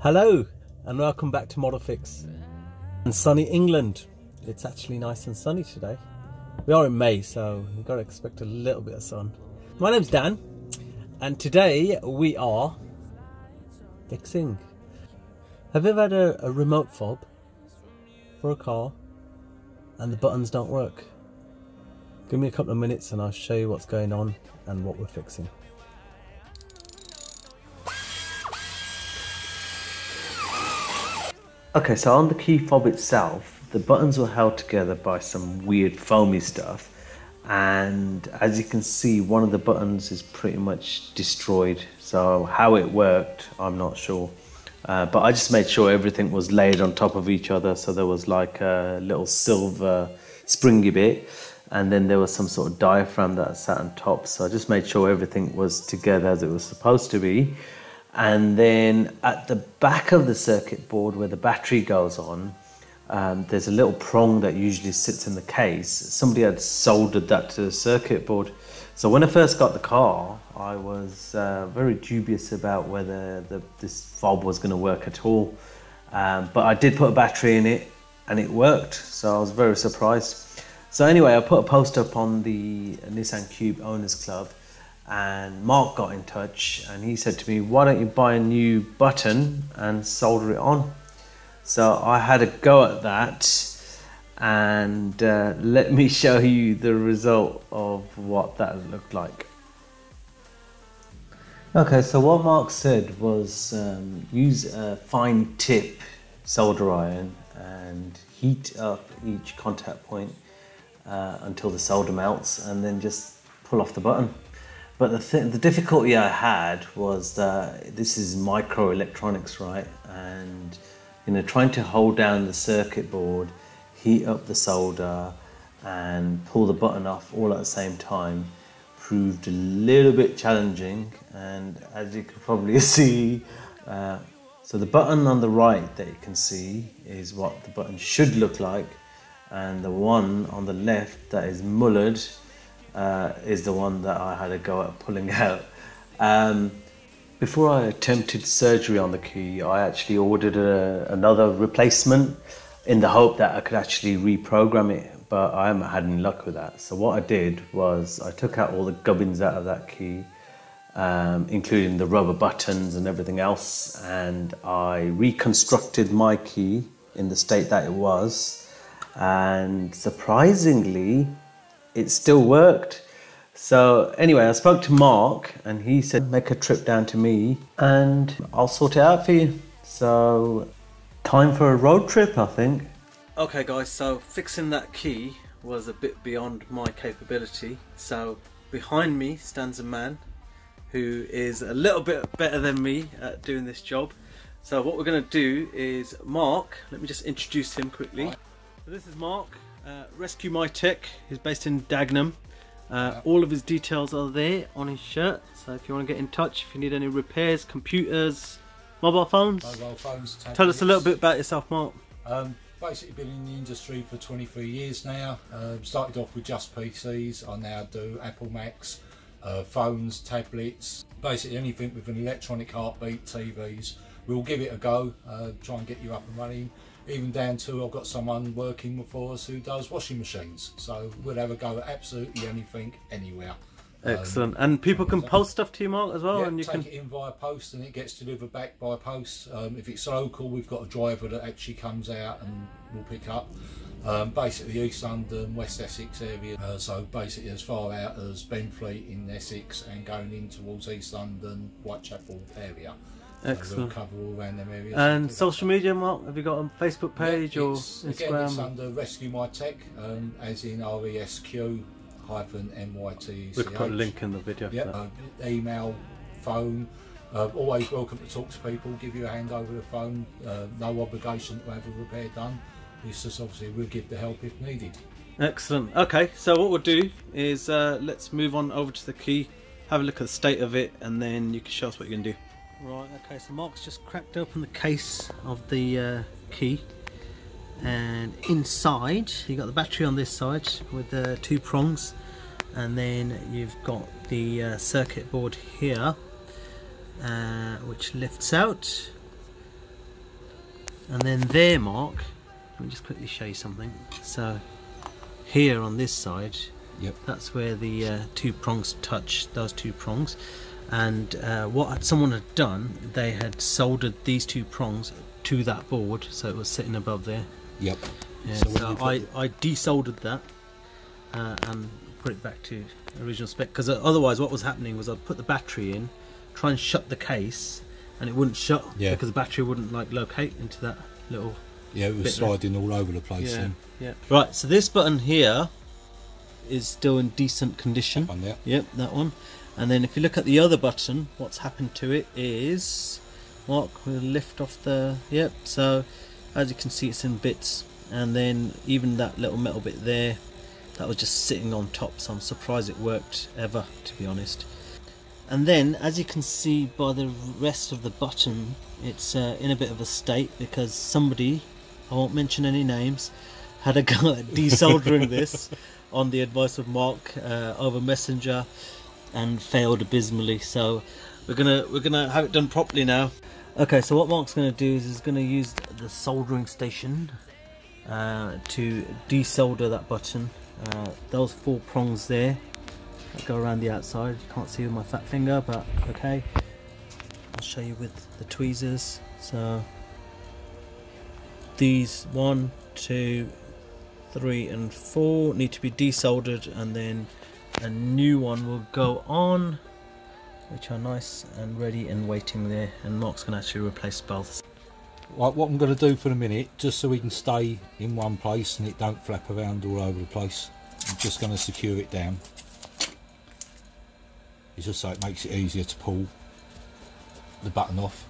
Hello and welcome back to Model Fix in sunny England. It's actually nice and sunny today. We are in May, so you've got to expect a little bit of sun. My name's Dan and today we are fixing. Have you ever had a remote fob for a car and the buttons don't work? Give me a couple of minutes and I'll show you what's going on and what we're fixing. Okay, so on the key fob itself, the buttons were held together by some weird foamy stuff, and as you can see, one of the buttons is pretty much destroyed. So how it worked, I'm not sure, but I just made sure everything was laid on top of each other. So there was like a little silver springy bit, and then there was some sort of diaphragm that sat on top. So I just made sure everything was together as it was supposed to be. And then at the back of the circuit board where the battery goes on, there's a little prong that usually sits in the case. Somebody had soldered that to the circuit board. So when I first got the car, I was very dubious about whether this fob was going to work at all. But I did put a battery in it and it worked, so I was very surprised. So anyway, I put a post up on the Nissan Cube Owners Club, and Marc got in touch and he said to me, why don't you buy a new button and solder it on? So I had a go at that, and let me show you the result of what that looked like. Okay, so what Marc said was use a fine tip solder iron and heat up each contact point until the solder melts, and then just pull off the button. But the difficulty I had was that this is microelectronics, right? And trying to hold down the circuit board, heat up the solder, and pull the button off all at the same time proved a little bit challenging. And as you can probably see, so the button on the right that you can see is what the button should look like, and the one on the left that is mullered is the one that I had a go at pulling out. Before I attempted surgery on the key, I actually ordered another replacement in the hope that I could actually reprogram it, but I haven't had any luck with that. So what I did was I took out all the gubbins out of that key, including the rubber buttons and everything else, and I reconstructed my key in the state that it was, and surprisingly it still worked. So anyway, I spoke to Marc and he said make a trip down to me and I'll sort it out for you. So time for a road trip, I think. Okay guys, so fixing that key was a bit beyond my capability. So behind me stands a man who is a little bit better than me at doing this job. So what we're going to do is Marc, let me just introduce him quickly. So this is Marc. Rescue My Tech. He's based in Dagenham. All of his details are there on his shirt, so if you want to get in touch, if you need any repairs, computers, mobile phones, tablets. Tell us a little bit about yourself, Marc. Basically been in the industry for 23 years now. Started off with just PCs. I now do Apple Macs, phones, tablets, basically anything with an electronic heartbeat, TVs. We'll give it a go, try and get you up and running. Even down to I've got someone working for us who does washing machines, so we'll have a go at absolutely anything, anywhere. Excellent. And people can post stuff to you, Marc, as well? Yeah, and you take it in via post and it gets delivered back by post. If it's local, we've got a driver that actually comes out and will pick up. Basically East London, West Essex area, so basically as far out as Benfleet in Essex and going in towards East London, Whitechapel area. Excellent. So we'll cover all around them areas. And social media, Marc? Have you got a Facebook page or Instagram? Again, it's under Rescue My Tech, as in RESQ-MYTECH. We can put a link in the video. Yep. Email, phone. Always welcome to talk to people. Give you a hand over the phone. No obligation to have a repair done. It's just obviously we'll give the help if needed. Excellent. Okay, so what we'll do is let's move on over to the key, have a look at the state of it, and then you can show us what you're going to do. Right, okay, so Marc's just cracked open the case of the key, and inside you've got the battery on this side with the two prongs, and then you've got the circuit board here, which lifts out, And then there, Mark, let me just quickly show you something. So here on this side, yep, that's where the two prongs touch, those two prongs. And what someone had done, they had soldered these two prongs to that board, so it was sitting above there. Yep. Yeah, so I desoldered that and put it back to original spec, because otherwise what was happening was I'd put the battery in, try and shut the case, and it wouldn't shut, yeah, because the battery wouldn't like locate into that little, yeah, it was sliding all over the place. Yeah, then. yeah. Right, so this button here is still in decent condition. That one there. Yep, that one. And then if you look at the other button, what's happened to it is, Mark will lift off the, yep, so as you can see it's in bits, and then even that little metal bit there, that was just sitting on top, so I'm surprised it worked ever, to be honest. And then as you can see by the rest of the button, it's in a bit of a state because somebody, I won't mention any names, had a go at desoldering this on the advice of Mark over Messenger, and failed abysmally. So we're gonna have it done properly now. Okay, so what Mark's gonna do is he's gonna use the soldering station to desolder that button. Those four prongs there that go around the outside, you can't see with my fat finger, but okay, I'll show you with the tweezers. So these 1, 2, 3 and 4 need to be desoldered, and then a new one will go on, which are nice and ready and waiting there, and Mark's going to actually replace both. Right, what I'm going to do for the minute, just so we can stay in one place and it don't flap around all over the place, I'm just going to secure it down. It's just so it makes it easier to pull the button off.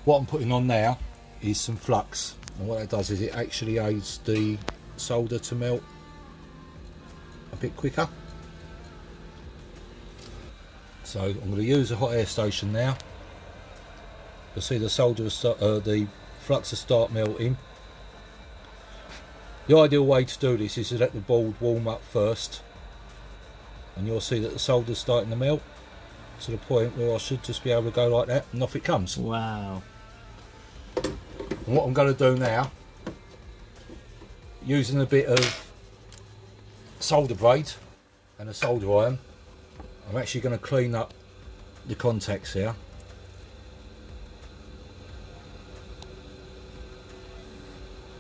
What I'm putting on now is some flux, and what it does is it actually aids the solder to melt a bit quicker. So I'm going to use a hot air station now. You'll see the solder, the flux will start melting. The ideal way to do this is to let the board warm up first, and you'll see that the solder's starting to melt to the point where I should just be able to go like that, and off it comes. Wow. And what I'm going to do now, using a bit of solder braid and a solder iron, I'm actually going to clean up the contacts here.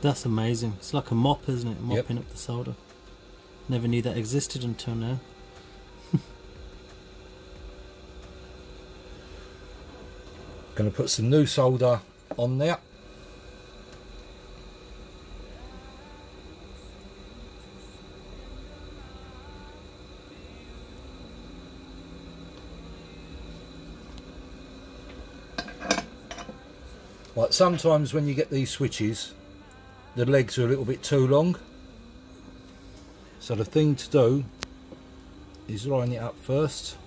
That's amazing. It's like a mop, isn't it? Mopping Yep. up the solder. Never knew that existed until now. Going to put some new solder on there. Like sometimes when you get these switches, the legs are a little bit too long. So the thing to do is line it up first,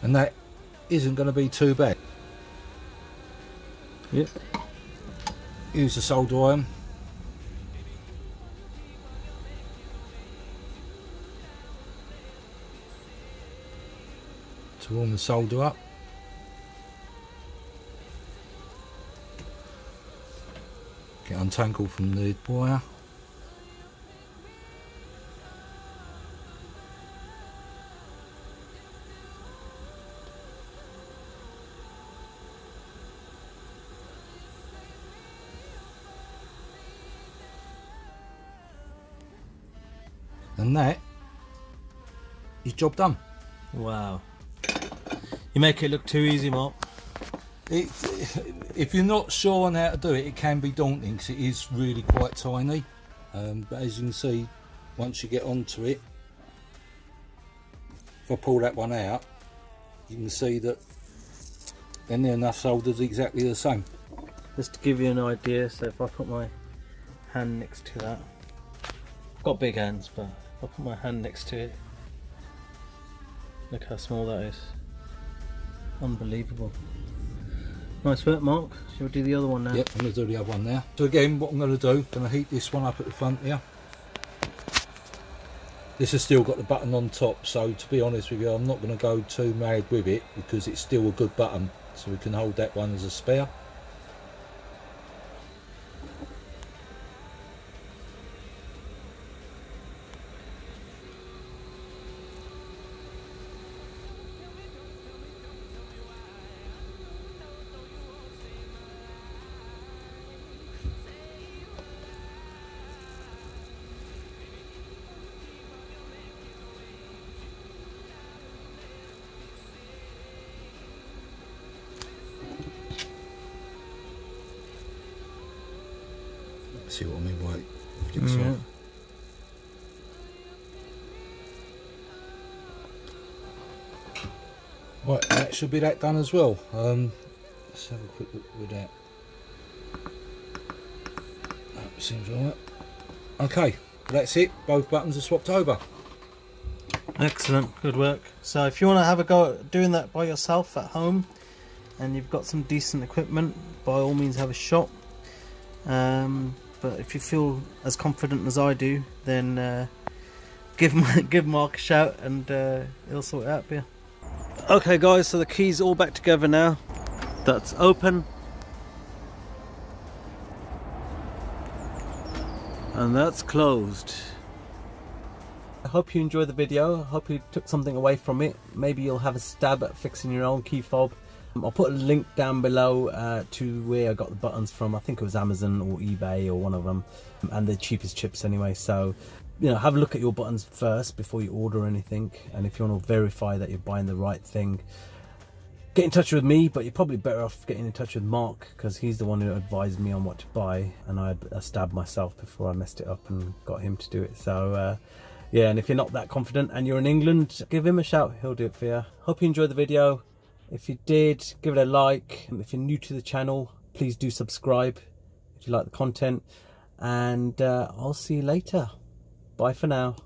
and that isn't going to be too bad. Yep. Use the solder iron. To warm the solder up. Get untangled from the wire. And that is job done. Wow. You make it look too easy, Mark. If you're not sure on how to do it, it can be daunting because it is really quite tiny. But as you can see, once you get onto it, if I pull that one out, you can see that then the enough solder's exactly the same. Just to give you an idea, so if I put my hand next to that, I've got big hands, but if I put my hand next to it, look how small that is. Unbelievable. Nice work, Mark. Shall we do the other one now? Yep, I'm going to do the other one now. So again, what I'm going to do, I'm going to heat this one up at the front here. This has still got the button on top, so to be honest with you, I'm not going to go too mad with it because it's still a good button, so we can hold that one as a spare. See what I mean by it flicks off. Right, that should be that done as well. Let's have a quick look with that. That seems alright. Okay, that's it. Both buttons are swapped over. Excellent, good work. So if you want to have a go at doing that by yourself at home and you've got some decent equipment, by all means have a shot. But if you feel as confident as I do, then give Marc a shout and he'll sort it out for you. Okay guys, so the key's all back together now. That's open. And that's closed. I hope you enjoyed the video. I hope you took something away from it. Maybe you'll have a stab at fixing your own key fob. I'll put a link down below to where I got the buttons from. I think it was Amazon or eBay or one of them, and the cheapest chips anyway. So, you know, have a look at your buttons first before you order anything. And if you want to verify that you're buying the right thing, get in touch with me. But you're probably better off getting in touch with Marc, because he's the one who advised me on what to buy, and I stabbed myself before I messed it up and got him to do it. So yeah, and if you're not that confident and you're in England, give him a shout, he'll do it for you. Hope you enjoyed the video. If you did, give it a like. If you're new to the channel, please do subscribe if you like the content. And I'll see you later. Bye for now.